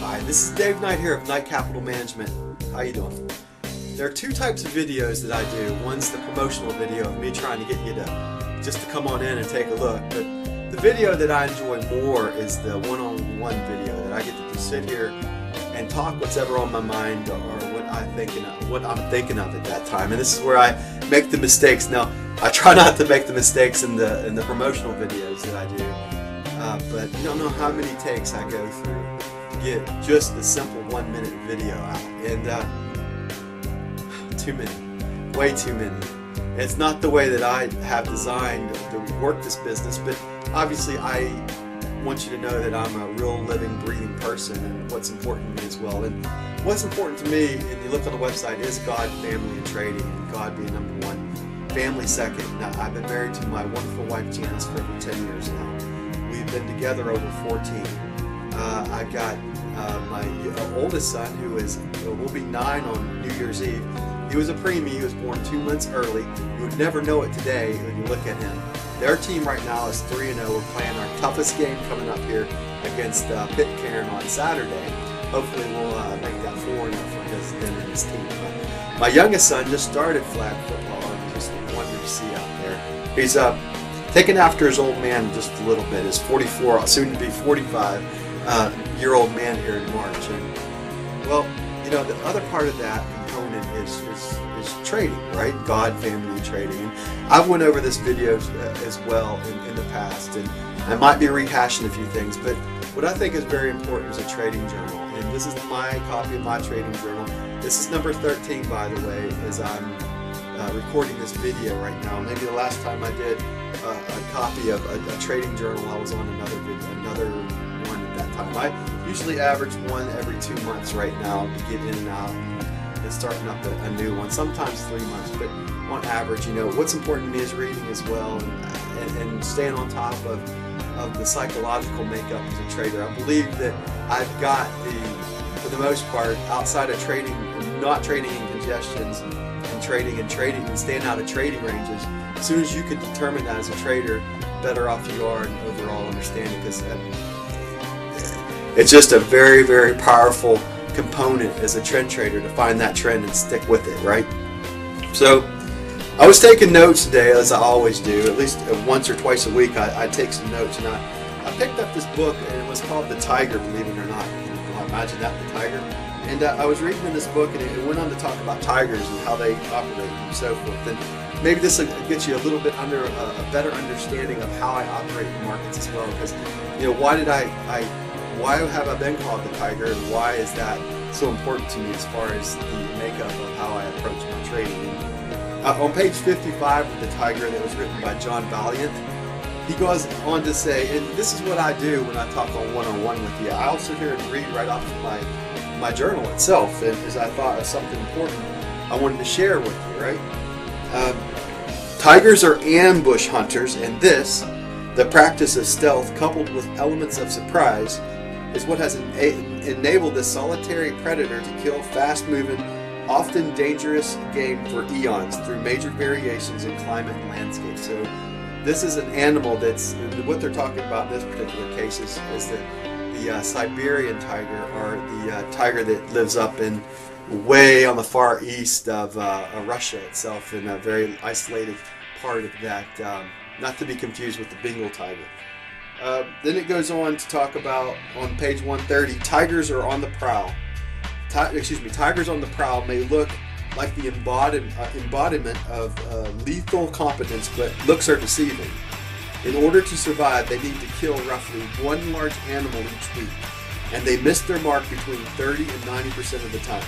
Hi, this is Dave Knight here of Knight Capital Management. How you doing? There are two types of videos that I do. One's the promotional video of me trying to get you to just to come on in and take a look. But the video that I enjoy more is the one-on-one video that I get to just sit here and talk what's ever on my mind or what I'm thinking of at that time. And this is where I make the mistakes. Now, I try not to make the mistakes in the promotional videos that I do. But you don't know how many takes I go through to get just the simple 1-minute video out. And too many. Way too many. It's not the way that I have designed to work this business, but obviously I want you to know that I'm a real living, breathing person and what's important to me as well. And what's important to me, and you look on the website, is God, family, and trading, and God being number one, family second. Now, I've been married to my wonderful wife Janice for over 10 years now. We've been together over 14. I got my oldest son, who will be 9 on New Year's Eve. He was a preemie. He was born 2 months early. You would never know it today when you look at him. Their team right now is 3-0. We're playing our toughest game coming up here against Pitcairn on Saturday. Hopefully we'll make that 4-0 for him and his team. But my youngest son just started flag football, and just wanted to see out there. He's taken after his old man just a little bit. His 44, soon to be 45-year-old man here in March. And well, you know, the other part of that component is trading, right? God, family, and trading. And I've went over this video as well in the past, and I might be rehashing a few things, but what I think is very important is a trading journal. And this is my copy of my trading journal. This is number 13, by the way, as I'm recording this video right now. Maybe the last time I did a copy of a trading journal, I was on another one at that time. I usually average one every 2 months right now to get in and out and starting up a new one, sometimes 3 months, but on average, you know, what's important to me is reading as well, and staying on top of the psychological makeup as a trader. I believe that I've got for the most part, outside of trading, not trading in congestions, and trading and staying out of trading ranges, as soon as you can determine that as a trader, better off you are in overall understanding, because it's just a very, very powerful component as a trend trader to find that trend and stick with it, right? So I was taking notes today, as I always do. At least once or twice a week I take some notes, and I picked up this book, and it was called The Tiger, believe it or not. Imagine that, The Tiger. And I was reading in this book, and it went on to talk about tigers and how they operate and so forth. And maybe this will get you a little bit under a better understanding of how I operate in markets as well. Because, you know, why have I been called the Tiger, and why is that so important to me as far as the makeup of how I approach my trading? And, on page 55 of The Tiger, that was written by John Valiant, he goes on to say, and this is what I do when I talk on one-on-one with you. I'll sit here and read right off of my journal itself, and as I thought of something important I wanted to share with you, right? Tigers are ambush hunters, and this, the practice of stealth coupled with elements of surprise, is what has enabled this solitary predator to kill fast-moving, often dangerous game for eons through major variations in climate and landscape. So this is an animal that's, what they're talking about in this particular case is the Siberian tiger, or the tiger that lives up in way on the far east of Russia itself, in a very isolated part of that, not to be confused with the Bengal tiger. Then it goes on to talk about, on page 130, tigers are on the prowl. Tigers on the prowl may look like the embodiment of lethal competence, but looks are deceiving. In order to survive, they need to kill roughly one large animal each week, and they miss their mark between 30 and 90% of the time.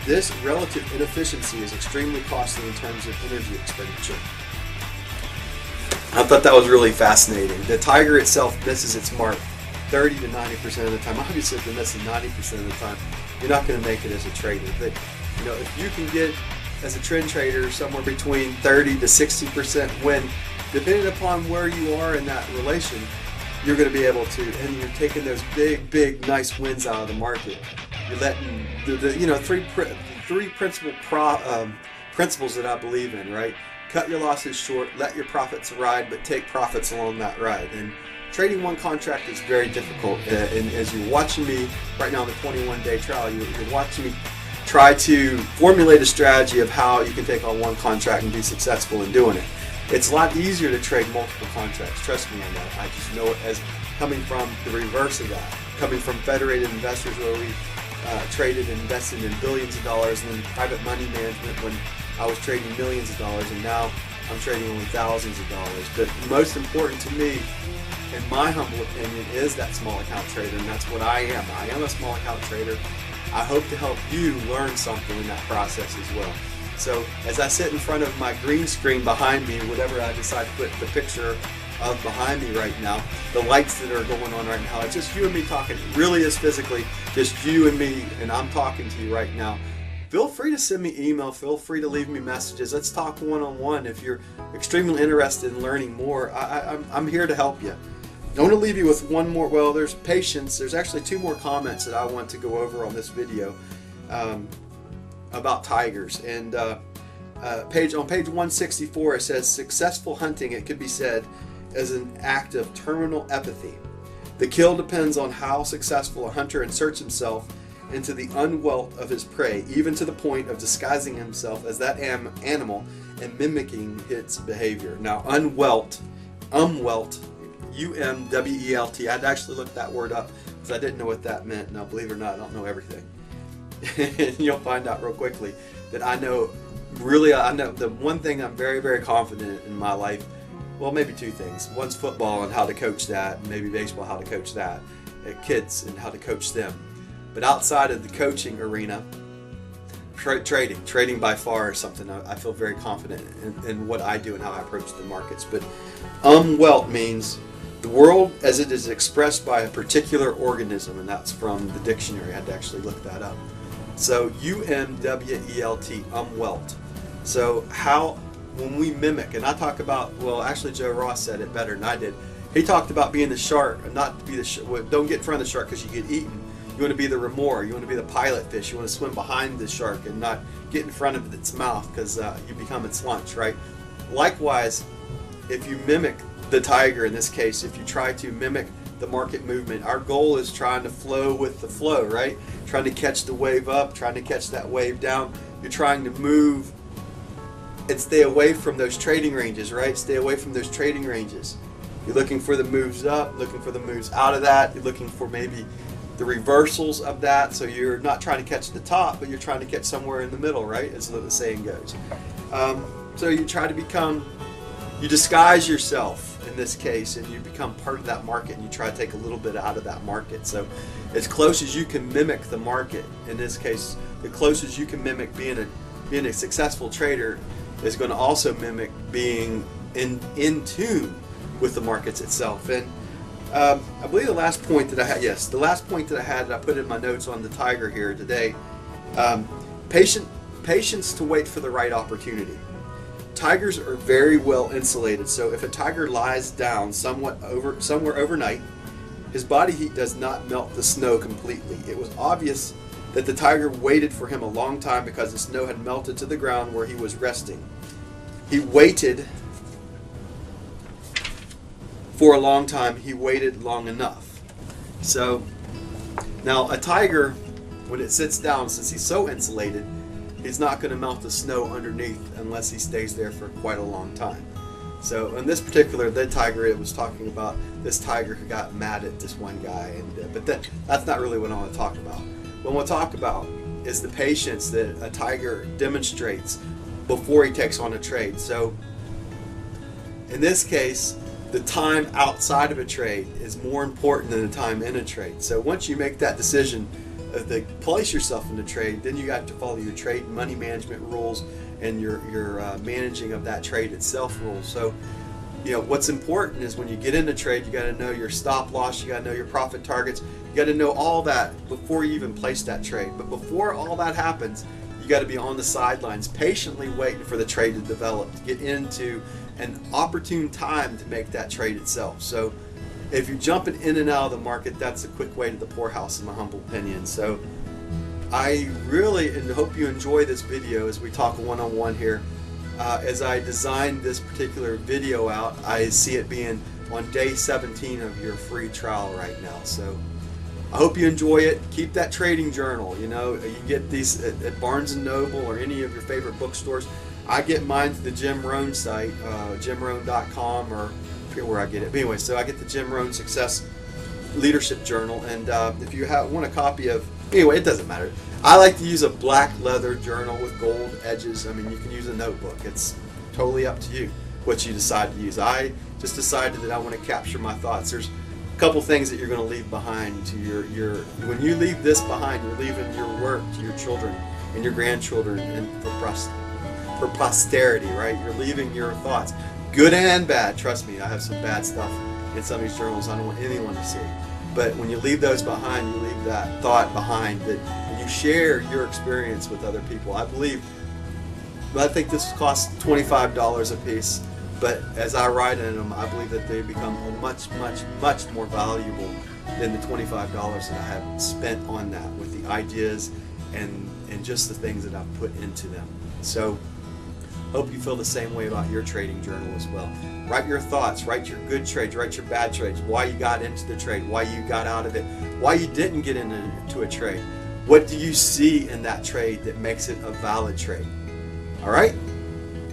This relative inefficiency is extremely costly in terms of energy expenditure. I thought that was really fascinating. The tiger itself misses its mark 30 to 90% of the time. Obviously, if you're missing 90% of the time, you're not going to make it as a trader. But you know, if you can get, as a trend trader, somewhere between 30 to 60% win, depending upon where you are in that relation, you're going to be able to, and you're taking those big, nice wins out of the market. You're letting three principles that I believe in, right? Cut your losses short, let your profits ride, but take profits along that ride. And trading one contract is very difficult. And as you're watching me right now on the 21-day trial, you're watching me try to formulate a strategy of how you can take on one contract and be successful in doing it. It's a lot easier to trade multiple contracts. Trust me on that. I just know it as coming from the reverse of that. Coming from federated investors where we traded and invested in billions of dollars, and then private money management when I was trading millions of dollars, and now I'm trading only thousands of dollars. But most important to me, in my humble opinion, is that small account trader, and that's what I am. I am a small account trader. I hope to help you learn something in that process as well. So as I sit in front of my green screen behind me, whatever I decide to put the picture of behind me right now, the lights that are going on right now, it's just you and me talking. It really is physically just you and me, and I'm talking to you right now. Feel free to send me email, feel free to leave me messages. Let's talk one-on-one. If you're extremely interested in learning more, I'm here to help you. I want to leave you with one more, well, there's patience. There's actually two more comments that I want to go over on this video about tigers. And on page 164, it says, successful hunting, it could be said, is an act of terminal apathy. The kill depends on how successful a hunter inserts himself into the unwelt of his prey, even to the point of disguising himself as that animal and mimicking its behavior. Now, umwelt, U-M-W-E-L-T. I had to actually look that word up because I didn't know what that meant. Now, believe it or not, I don't know everything. And you'll find out real quickly that I know the one thing I'm very, very confident in my life. Well, maybe two things. One's football and how to coach that, and maybe baseball, how to coach that, kids and how to coach them. But outside of the coaching arena, trading by far is something I feel very confident in what I do and how I approach the markets. But umwelt means the world as it is expressed by a particular organism, and that's from the dictionary. I had to actually look that up. So U-M-W-E-L-T, umwelt. So when we mimic, and I talk about, well, actually Joe Ross said it better than I did. He talked about being the shark, and not to be the don't get in front of the shark because you get eaten. You want to be the remora, you want to be the pilot fish, you want to swim behind the shark and not get in front of its mouth because you become its lunch, right? Likewise, if you mimic the tiger in this case, if you try to mimic the market movement, our goal is trying to flow with the flow, right? Trying to catch the wave up, trying to catch that wave down. You're trying to move and stay away from those trading ranges, right? Stay away from those trading ranges. You're looking for the moves up, looking for the moves out of that. You're looking for maybe the reversals of that. So you're not trying to catch the top, but you're trying to catch somewhere in the middle, right? As the saying goes. So you try to you disguise yourself in this case, and you become part of that market, and you try to take a little bit out of that market. So as close as you can mimic the market, in this case, the closest you can mimic being a successful trader is going to also mimic being in tune with the markets itself. And I believe the last point that I had, yes, the last point that I had, that I put in my notes on the tiger here today, patience to wait for the right opportunity. Tigers are very well insulated, so if a tiger lies down somewhere overnight, his body heat does not melt the snow completely. It was obvious that the tiger waited for him a long time because the snow had melted to the ground where he was resting. He waited for a long time. He waited long enough. So now a tiger, when it sits down, since he's so insulated, he's not going to melt the snow underneath unless he stays there for quite a long time. So in this particular, the tiger, it was talking about this tiger who got mad at this one guy, but that's not really what I want to talk about. What I want to talk about is the patience that a tiger demonstrates before he takes on a trade. So in this case, the time outside of a trade is more important than the time in a trade. So once you make that decision to place yourself in the trade, then you got to follow your trade and money management rules and your managing of that trade itself rules. So, you know, what's important is when you get into trade, you got to know your stop loss, you got to know your profit targets, you got to know all that before you even place that trade. But before all that happens, you got to be on the sidelines, patiently waiting for the trade to develop, to get into an opportune time to make that trade itself. So if you're jumping in and out of the market, that's a quick way to the poorhouse, in my humble opinion. So I really hope you enjoy this video as we talk one-on-one here. As I designed this particular video out, I see it being on day 17 of your free trial right now. So I hope you enjoy it. Keep that trading journal. You know, you can get these at Barnes & Noble or any of your favorite bookstores. I get mine to the Jim Rohn site, jimrohn.com, or I forget where I get it. But anyway, so I get the Jim Rohn Success Leadership Journal, and if you want a copy of, anyway, it doesn't matter. I like to use a black leather journal with gold edges. I mean, you can use a notebook. It's totally up to you what you decide to use. I just decided that I want to capture my thoughts. There's a couple things that you're going to leave behind to your when you leave this behind, you're leaving your work to your children and your grandchildren and for posterity, right? You're leaving your thoughts, good and bad. Trust me, I have some bad stuff in some of these journals I don't want anyone to see. But when you leave those behind, you leave that thought behind, that when you share your experience with other people. I think this costs $25 a piece, but as I write in them, I believe that they become much, much, much more valuable than the $25 that I have spent on that, with the ideas and just the things that I've put into them. So hope you feel the same way about your trading journal as well. Write your thoughts, write your good trades, write your bad trades, why you got into the trade, why you got out of it, why you didn't get into a trade. What do you see in that trade that makes it a valid trade? All right?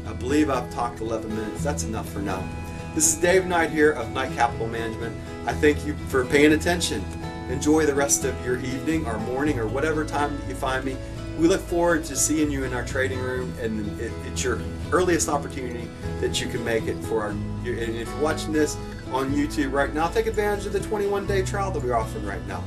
I believe I've talked 11 minutes. That's enough for now. This is Dave Knight here of Knight Capital Management. I thank you for paying attention. Enjoy the rest of your evening or morning or whatever time that you find me. We look forward to seeing you in our trading room, and it's your earliest opportunity that you can make it for our. And if you're watching this on YouTube right now, take advantage of the 21-day trial that we're offering right now.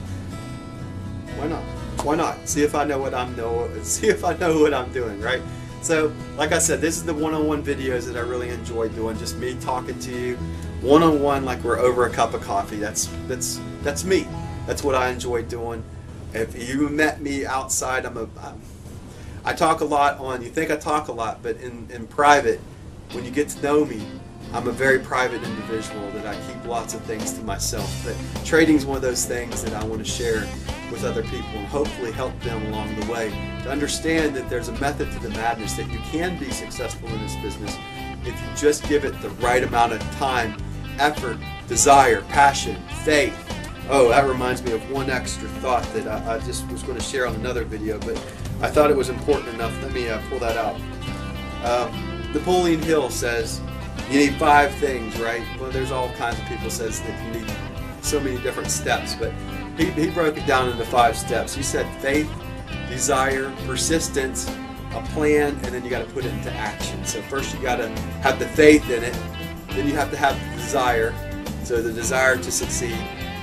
Why not? Why not? See if I know what I'm doing, right? So, like I said, this is the one-on-one videos that I really enjoy doing. Just me talking to you, one-on-one, like we're over a cup of coffee. That's me. That's what I enjoy doing. If you met me outside, I talk a lot on, you think I talk a lot, but in private, when you get to know me, I'm a very private individual that I keep lots of things to myself. But trading is one of those things that I want to share with other people and hopefully help them along the way to understand that there's a method to the madness, that you can be successful in this business if you just give it the right amount of time, effort, desire, passion, faith. Oh, that reminds me of one extra thought that I just was going to share on another video, but I thought it was important enough. Let me pull that out. Napoleon Hill says you need 5 things, right? Well, there's all kinds of people says that you need so many different steps, but he broke it down into 5 steps. He said faith, desire, persistence, a plan, and then you got to put it into action. So first you got to have the faith in it, then you have to have the desire, so the desire to succeed.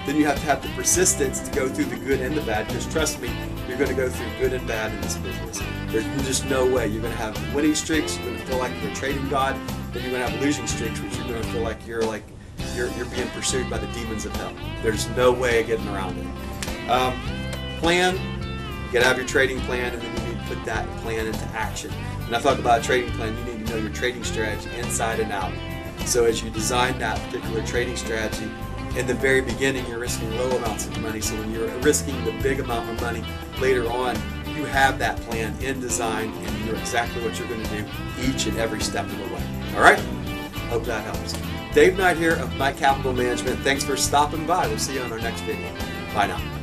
Then you have to have the persistence to go through the good and the bad, because trust me, you're going to go through good and bad in this business. There's just no way. You're going to have winning streaks, you're going to feel like you're a trading god, then you're going to have losing streaks, which you're going to feel like you're being pursued by the demons of hell. There's no way of getting around it. Plan, you got to have your trading plan, and then you need to put that plan into action. When I talk about a trading plan, you need to know your trading strategy inside and out. So as you design that particular trading strategy, in the very beginning, you're risking low amounts of money. So when you're risking the big amount of money later on, you have that plan in design, and you know exactly what you're going to do each and every step of the way. All right? Hope that helps. Dave Knight here of Knight Capital Management. Thanks for stopping by. We'll see you on our next video. Bye now.